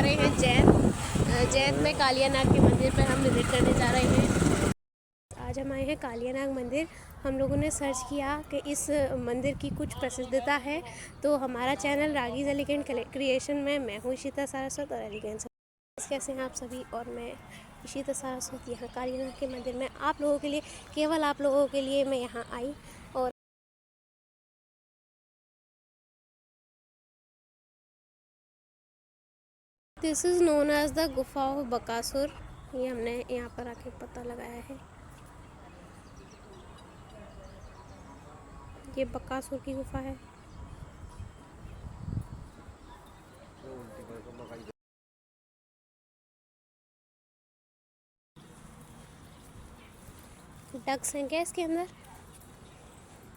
रहे हैं जैत में कालिया नाग के मंदिर पर हम विजिट करने जा रहे हैं। आज हम आए हैं कालिया नाग मंदिर। हम लोगों ने सर्च किया कि इस मंदिर की कुछ प्रसिद्धता है, तो हमारा चैनल रागीज़ एलिगेंट क्रिएशन में मैं हूँ इशिता सारस्वत और एलिगेंस। कैसे हैं आप सभी? और मैं इशिता सारस्वत यहाँ कालिया नाग के मंदिर में आप लोगों के लिए, केवल आप लोगों के लिए मैं यहाँ आई। और this is known as the gufa of Bakasur. ये हमने यहाँ पर आके पता लगाया है। ये बकासुर की गुफा है। डक्स हैं क्या इसके अंदर?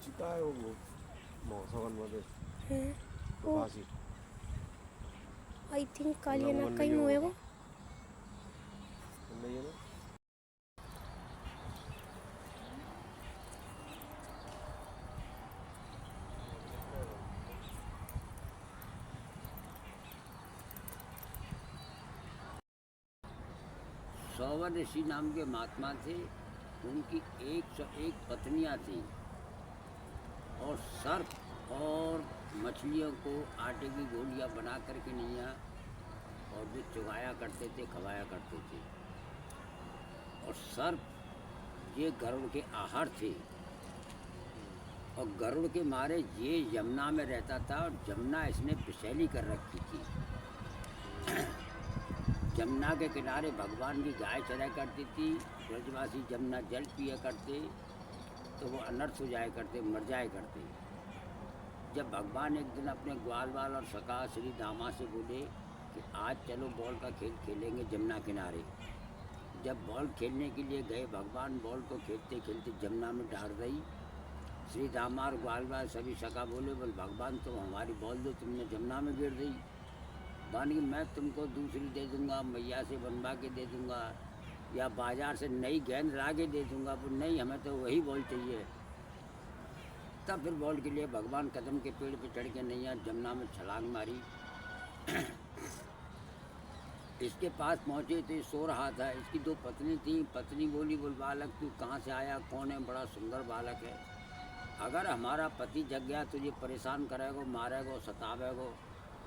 चिता है वो मौसम हैं तो वो, आई थिंक कालिया नाग का ही मुँह है वो। नहीं है ना। सौवर ऋषि नाम के महात्मा थे। उनकी 101 पत्नियां थीं और सर्प और मछलियों को आटे की गोलियां बना करके निया और जो चुगाया करते थे, खवाया करते थे। और सर्प ये गरुड़ के आहार थे और गरुड़ के मारे ये यमुना में रहता था और यमुना इसने बिसैली कर रखी थी। यमुना के किनारे भगवान की गाय चला करती थी। ब्रजवासी यमुना जल पिया करते तो वो अनर्थ हो जाया करते, मर जाया करते। जब भगवान एक दिन अपने ग्वाल वाल और सखा श्री दामा से बोले कि आज चलो बॉल का खेल खेलेंगे यमुना किनारे। जब बॉल खेलने के लिए गए भगवान, बॉल को खेलते खेलते यमुना में डाल रही। श्री दामा और ग्वाल वाल सभी सखा बोले भगवान तुम हमारी बॉल दो, तुमने यमुना में गिर दी। मान कि मैं तुमको दूसरी दे दूंगा, मैया से बनवा के दे दूंगा या बाजार से नई गेंद ला के दे दूंगा, पर नहीं, हमें तो वही बॉल चाहिए। तब फिर बॉल के लिए भगवान कदम के पेड़ पे चढ़ के नैया यमुना में छलांग मारी। इसके पास पहुँचे तो सो रहा था। इसकी 2 पत्नी थी। पत्नी बोली बालक तू कहाँ से आया, कौन है, बड़ा सुंदर बालक है। अगर हमारा पति जग गया तुझे परेशान करेगा, मारेगा, सतावेगा।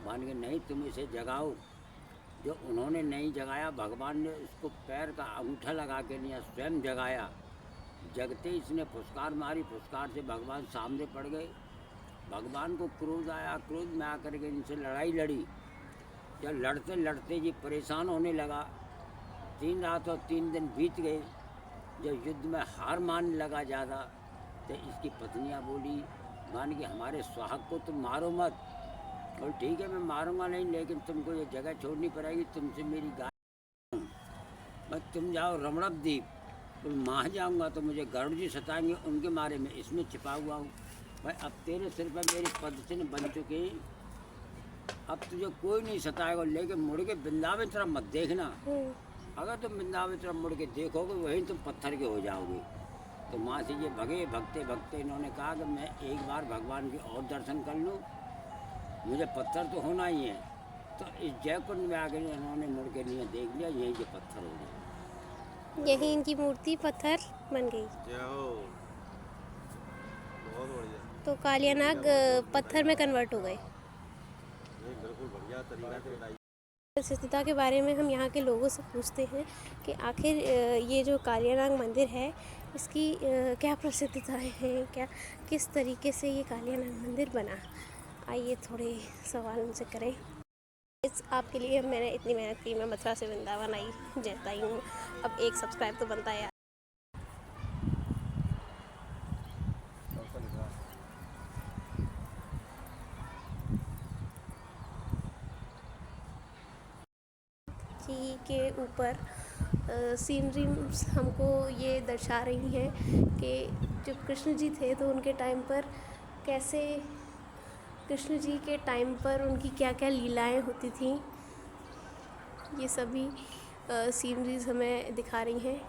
मान के नहीं, तुम इसे जगाओ। जो उन्होंने नहीं जगाया, भगवान ने उसको पैर का अंगूठा लगा के नहीं स्वयं जगाया। जगते इसने फुसकार मारी। फुसकार से भगवान सामने पड़ गए। भगवान को क्रोध आया। क्रोध में आकर के इनसे लड़ाई लड़ी। जब लड़ते लड़ते ये परेशान होने लगा। 3 रात और 3 दिन बीत गए। जब युद्ध में हार मानने लगा ज़्यादा, तो इसकी पत्नियां बोली मान कि हमारे सुहाग को तुम मारो मत। और ठीक है, मैं मारूंगा नहीं, लेकिन तुमको ये जगह छोड़नी पड़ेगी। तुमसे मेरी गाय, बस तुम जाओ रमणप द्वीप। तो वहाँ जाऊँगा तो मुझे गरुड़ जी सताएंगे, उनके मारे में इसमें छिपा हुआ हूँ। भाई अब तेरे सिर पर मेरी पदचिन्ह बन चुके, अब तुझे कोई नहीं सताएगा। लेकिन मुड़ के वृंदावन तरफ मत देखना। अगर तुम वृंदावन तरफ मुड़ के देखोगे वहीं तुम पत्थर के हो जाओगे। तो वहाँ से ये भगे। भगते भगते इन्होंने कहा कि मैं एक बार भगवान के और दर्शन कर लूँ, मुझे पत्थर तो होना ही है। तो इस जयकुंड में आकर इन्होंने मुड़ के नहीं देख लिया, यही जो पत्थर हो गया। यही इनकी मूर्ति पत्थर बन गई। बहुत बढ़िया। तो कालिया नाग पत्थर में कन्वर्ट हो गए। बिल्कुल बढ़िया तरीका से बताइए। प्रसिद्धता के बारे में हम यहाँ के लोगों से पूछते हैं कि आखिर ये जो कालिया नाग मंदिर है, इसकी क्या प्रसिद्धताएँ हैं, क्या किस तरीके से ये कालिया नाग मंदिर बना। आइए थोड़े सवाल उनसे करें। इस आपके लिए मैंने इतनी मेहनत की, मैं मथुरा से वृंदावन आई, जैता ही हूँ। अब 1 सब्सक्राइब तो बनता है यार। जी के ऊपर सीनरी हमको ये दर्शा रही हैं कि जब कृष्ण जी थे तो उनके टाइम पर कैसे, कृष्ण जी के टाइम पर उनकी क्या क्या लीलाएं होती थीं। ये सभी सीनरीज हमें दिखा रही हैं।